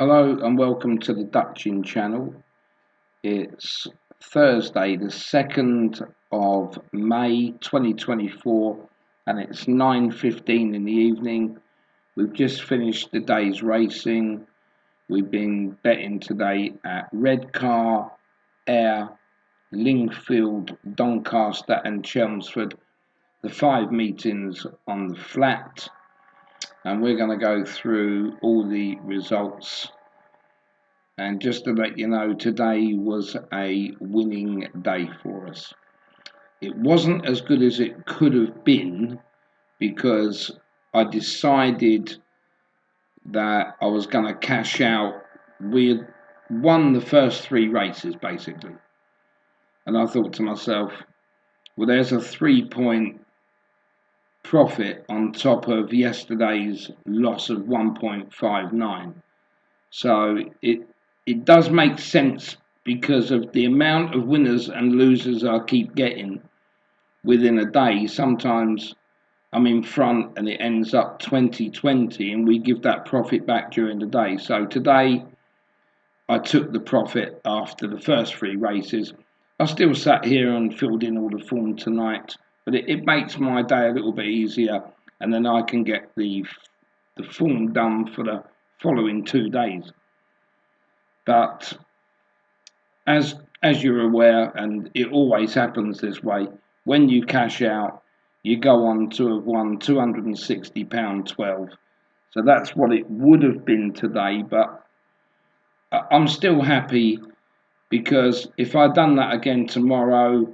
Hello and welcome to the Dutchin channel. It's Thursday, the 2nd of May 2024, and it's 9:15 in the evening. We've just finished the day's racing. We've been betting today at Redcar, Ayr, Lingfield, Doncaster, and Chelmsford, the 5 meetings on the flat. And we're going to go through all the results. And just to let you know, today was a winning day for us. It wasn't as good as it could have been because I decided that I was going to cash out. We had won the first 3 races basically. And I thought to myself, well, there's a 3-point profit on top of yesterday's loss of 1.59. So it does make sense because of the amount of winners and losers I keep getting within a day. Sometimes I'm in front and it ends up 20-20 and we give that profit back during the day. So today I took the profit after the first 3 races. I still sat here and filled in all the form tonight, but it makes my day a little bit easier, and then I can get the form done for the following 2 days. But as you're aware, and it always happens this way, when you cash out, you go on to have won £260.12. So that's what it would have been today, but I'm still happy because if I'd done that again tomorrow,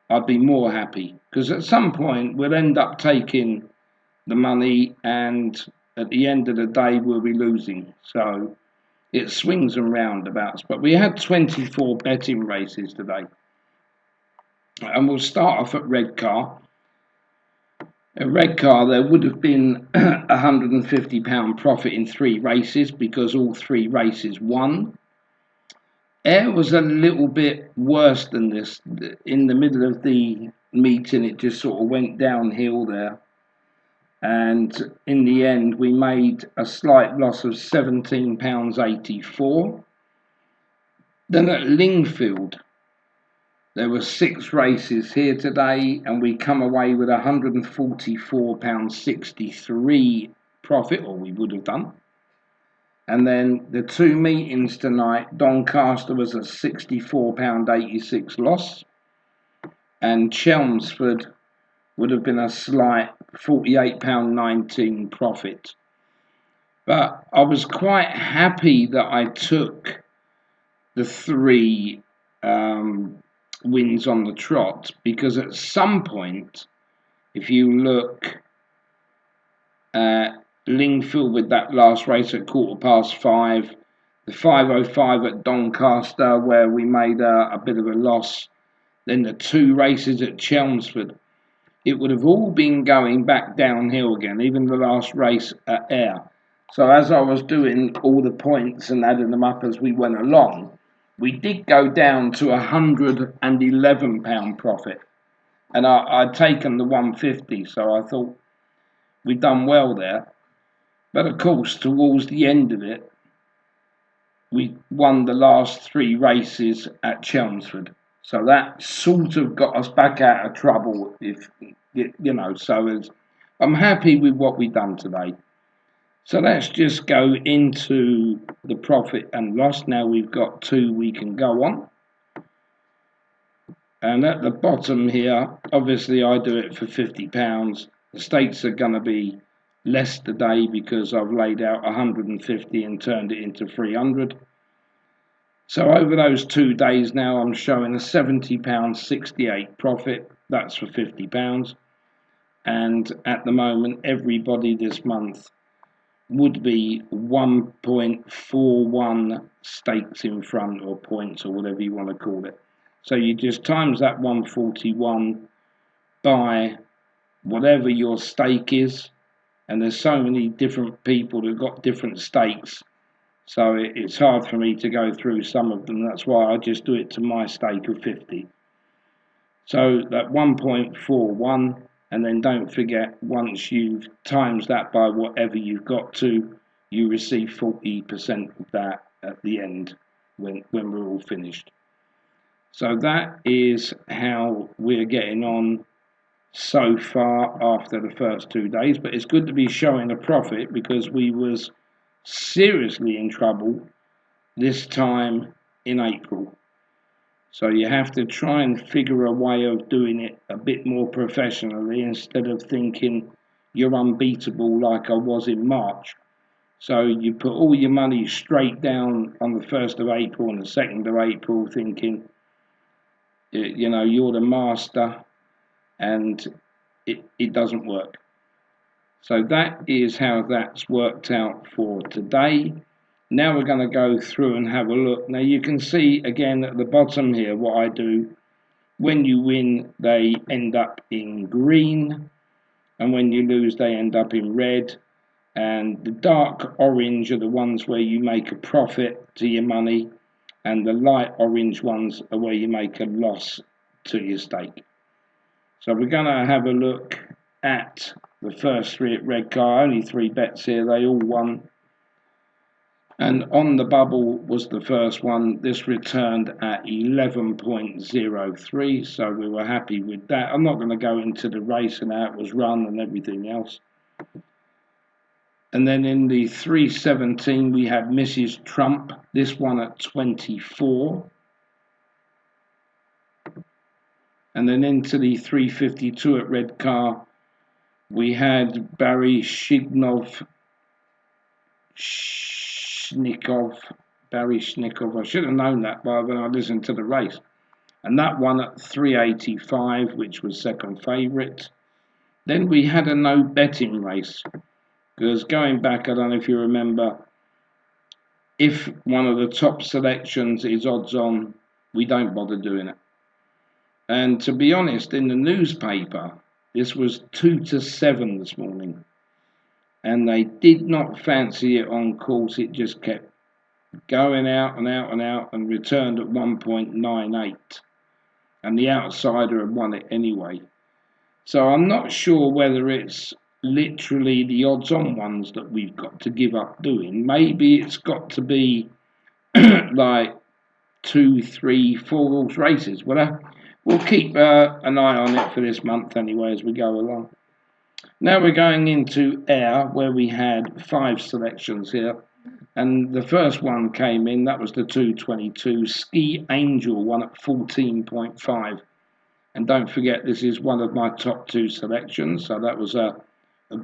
I'd be more happy. Because at some point, we'll end up taking the money, and at the end of the day, we'll be losing. So it swings and roundabouts. But we had 24 betting races today. And we'll start off at Redcar. At Redcar, there would have been £150 profit in 3 races because all 3 races won. Ayr was a little bit worse than this. In the middle of the meeting, it just sort of went downhill there. And in the end, we made a slight loss of £17.84. Then at Lingfield, there were 6 races here today, and we come away with £144.63 profit, or we would have done. And then the 2 meetings tonight, Doncaster was a £64.86 loss, and Chelmsford would have been a slight £48.19 profit. But I was quite happy that I took the 3 wins on the trot, because at some point, if you look at Lingfield with that last race at 5:15, the 5:05 at Doncaster where we made a bit of a loss, then the 2 races at Chelmsford, it would have all been going back downhill again, even the last race at Ayr. So as I was doing all the points and adding them up as we went along, we did go down to £111 profit, and I'd taken the 150, so I thought we'd done well there. But of course, towards the end of it, we won the last 3 races at Chelmsford. So that sort of got us back out of trouble, if you know. So I'm happy with what we've done today. So let's just go into the profit and loss. Now we've got 2 we can go on. And at the bottom here, obviously I do it for £50. The stakes are going to be less today because I've laid out 150 and turned it into 300. So over those 2 days now, I'm showing a £70.68 profit. That's for £50. And at the moment, everybody this month would be 1.41 stakes in front, or points, or whatever you want to call it. So you just times that 141 by whatever your stake is, and there's so many different people that got different stakes, so it's hard for me to go through some of them. That's why I just do it to my stake of 50. So that 1.41, and then don't forget, once you've times that by whatever you've got to, you receive 40% of that at the end when we're all finished. So that is how we're getting on so far after the first 2 days, but it's good to be showing a profit because we was seriously in trouble this time in April. So you have to try and figure a way of doing it a bit more professionally instead of thinking you're unbeatable like I was in March. So you put all your money straight down on the 1st of April and the 2nd of April thinking, you know, you're the master, and it doesn't work. So that is how that's worked out for today. Now we're going to go through and have a look. Now you can see again at the bottom here what I do. When you win, they end up in green, and when you lose, they end up in red. And the dark orange are the ones where you make a profit to your money, and the light orange ones are where you make a loss to your stake. So we're going to have a look at the first three at Redcar. Only 3 bets here, they all won. And On the Bubble was the first one. This returned at 11.03, so we were happy with that. I'm not going to go into the race and how it was run and everything else. And then in the 317 we had Mrs. Trump, this one at 24. And then into the 352 at Redcar we had Barry Schnikov. I should have known that by when I listened to the race. And that one at 385, which was second favourite. Then we had a no betting race, because going back, I don't know if you remember, if one of the top selections is odds on, we don't bother doing it. And to be honest, in the newspaper, this was 2-7 this morning, and they did not fancy it on course. It just kept going out and out and out and returned at 1.98, and the outsider had won it anyway. So I'm not sure whether it's literally the odds on ones that we've got to give up doing. Maybe it's got to be like 2, 3, 4 horse races. We'll keep an eye on it for this month anyway as we go along. Now we're going into Air, where we had 5 selections here. And the first one came in, that was the 222. Ski Angel won at 14.5. And don't forget, this is one of my top 2 selections, so that was a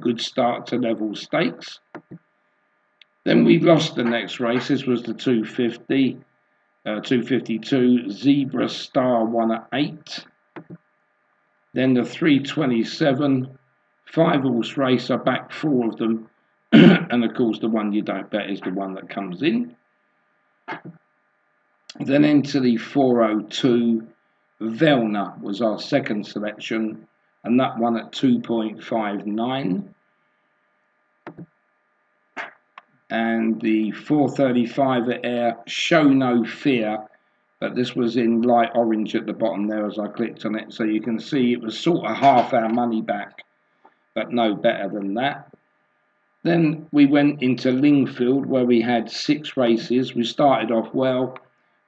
good start to level stakes. Then we lost the next race. This was the 252. Zebra Star won at 8. Then the 327. 5 horse race, I backed 4 of them. And of course, the one you don't bet is the one that comes in. Then into the 402. Velna was our second selection, and that one at 2.59. And the 435 at Air, Show No Fear, but this was in light orange at the bottom there as I clicked on it, so you can see it was sort of half our money back, but no better than that. Then we went into Lingfield, where we had 6 races. We started off well.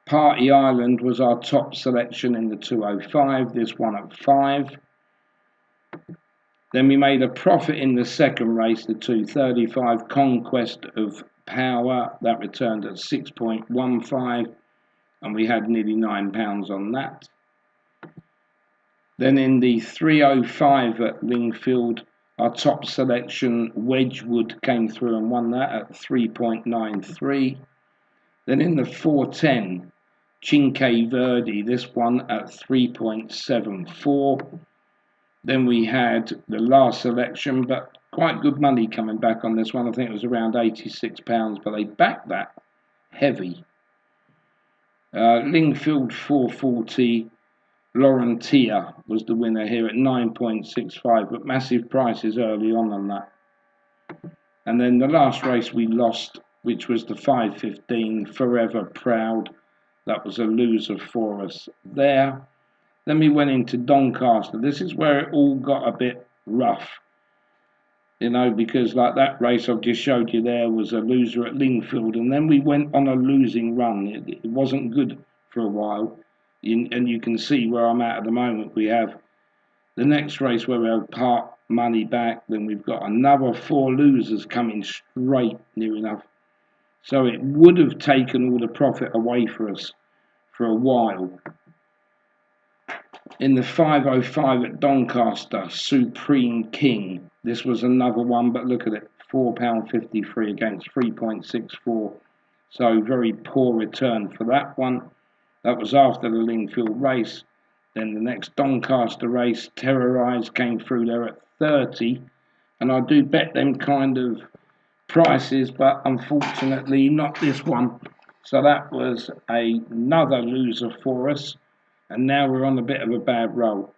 Party Island was our top selection in the 205, this one at 5. Then we made a profit in the second race, the 235, Conquest of Power, that returned at 6.15, and we had nearly £9 on that. Then in the 305 at Lingfield, our top selection, Wedgwood, came through and won that at 3.93. Then in the 410, Cinque Verdi, this one at 3.74. Then we had the last selection, but quite good money coming back on this one. I think it was around £86, but they backed that heavy. Lingfield 440, Laurentia was the winner here at 9.65, but massive prices early on that. And then the last race we lost, which was the 515, Forever Proud. That was a loser for us there. Then we went into Doncaster. This is where it all got a bit rough. because like that race I've just showed you there was a loser at Lingfield, and then we went on a losing run. It wasn't good for a while, and you can see where I'm at the moment. We have the next race where we'll part money back, then we've got another 4 losers coming straight near enough. So it would have taken all the profit away for us for a while. In the 505 at Doncaster, Supreme King. This was another one, but look at it, £4.53 against 3.64. So very poor return for that one. That was after the Lingfield race. Then the next Doncaster race, Terrorise, came through there at 30. And I do bet them kind of prices, but unfortunately not this one. So that was another loser for us. And now we're on a bit of a bad roll.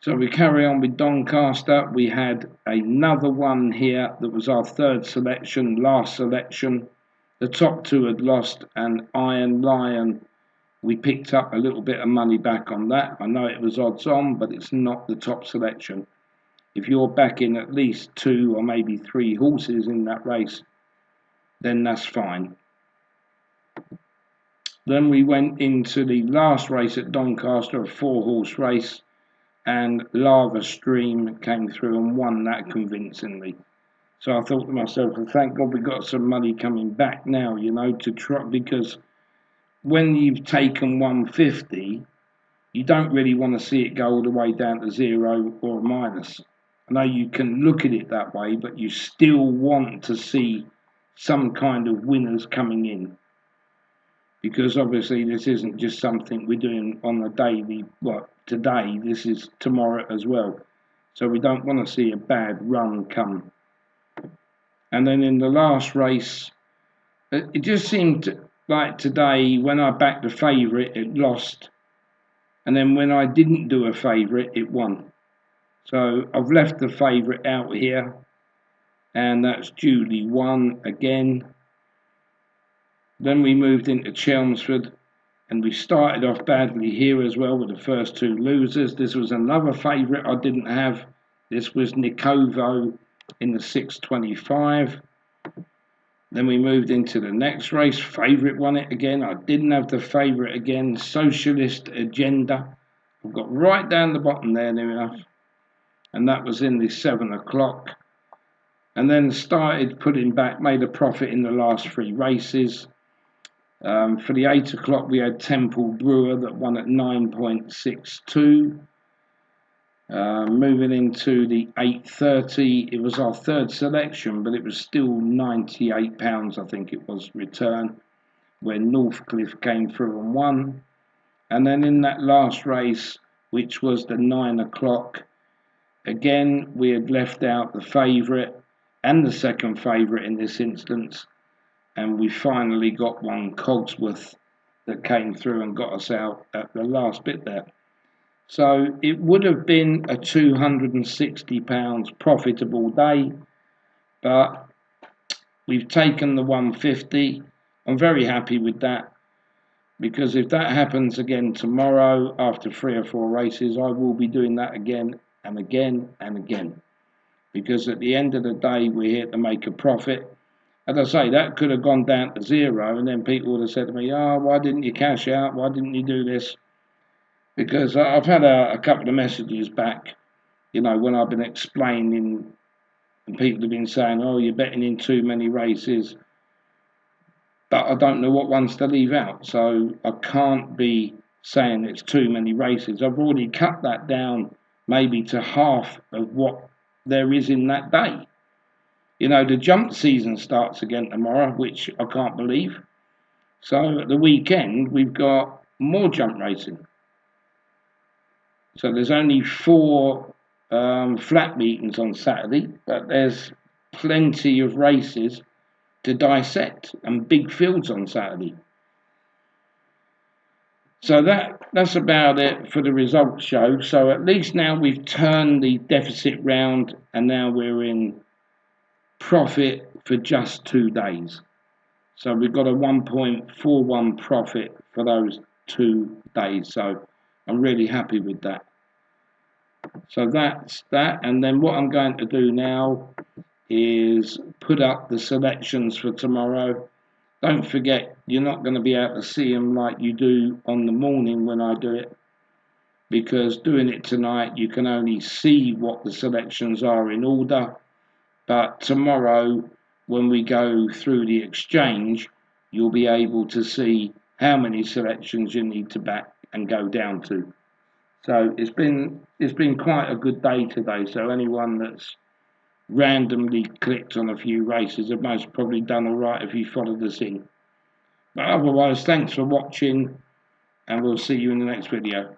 So we carry on with Doncaster. We had another one here that was our third selection, last selection. The top 2 had lost, and Iron Lion, we picked up a little bit of money back on that. I know it was odds on, but it's not the top selection. If you're backing at least 2 or maybe 3 horses in that race, then that's fine. Then we went into the last race at Doncaster, a 4-horse race, and Lava Stream came through and won that convincingly. So I thought to myself, well, thank God we got some money coming back now, to try, because when you've taken 150, you don't really want to see it go all the way down to 0 or a minus. I know you can look at it that way, but you still want to see some kind of winners coming in. Because obviously this isn't just something we're doing on a daily, today, this is tomorrow as well. So we don't want to see a bad run come. And then in the last race, it just seemed like today, when I backed the favourite, it lost. And then when I didn't do a favourite, it won. So I've left the favourite out here, and that's duly won again. Then we moved into Chelmsford, and we started off badly here as well with the first 2 losers. This was another favourite I didn't have. This was Nikovo in the 625. Then we moved into the next race. Favourite won it again. I didn't have the favourite again. Socialist Agenda. I've got right down the bottom there near enough. And that was in the 7 o'clock. And then started putting back, made a profit in the last 3 races. For the 8 o'clock, we had Temple Brewer that won at 9.62. Moving into the 8:30, it was our third selection, but it was still £98, I think it was, return, where Northcliffe came through and won. And then in that last race, which was the 9 o'clock, again, we had left out the favourite and the second favourite in this instance. And we finally got one, Cogsworth, that came through and got us out at the last bit there. So it would have been a £260 profitable day, but we've taken the 150. I'm very happy with that, because if that happens again tomorrow after 3 or 4 races, I will be doing that again and again and again, because at the end of the day, we're here to make a profit. As I say, that could have gone down to 0, and then people would have said to me, why didn't you cash out? Why didn't you do this? Because I've had a couple of messages back, when I've been explaining, and people have been saying, you're betting in too many races. But I don't know what ones to leave out, so I can't be saying it's too many races. I've already cut that down maybe to half of what there is in that day. The jump season starts again tomorrow, which I can't believe. So at the weekend, we've got more jump racing. So there's only 4 flat meetings on Saturday, but there's plenty of races to dissect and big fields on Saturday. So that's about it for the results show. So at least now we've turned the deficit round, and now we're in profit for just 2 days. So we've got a 1.41 profit for those 2 days. So I'm really happy with that. So that's that. And then what I'm going to do now is put up the selections for tomorrow. Don't forget, you're not going to be able to see them like you do on the morning when I do it, because doing it tonight you can only see what the selections are in order. But tomorrow, when we go through the exchange, you'll be able to see how many selections you need to back and go down to. So it's been quite a good day today. So anyone that's randomly clicked on a few races have most probably done all right if you followed us in. But otherwise, thanks for watching, and we'll see you in the next video.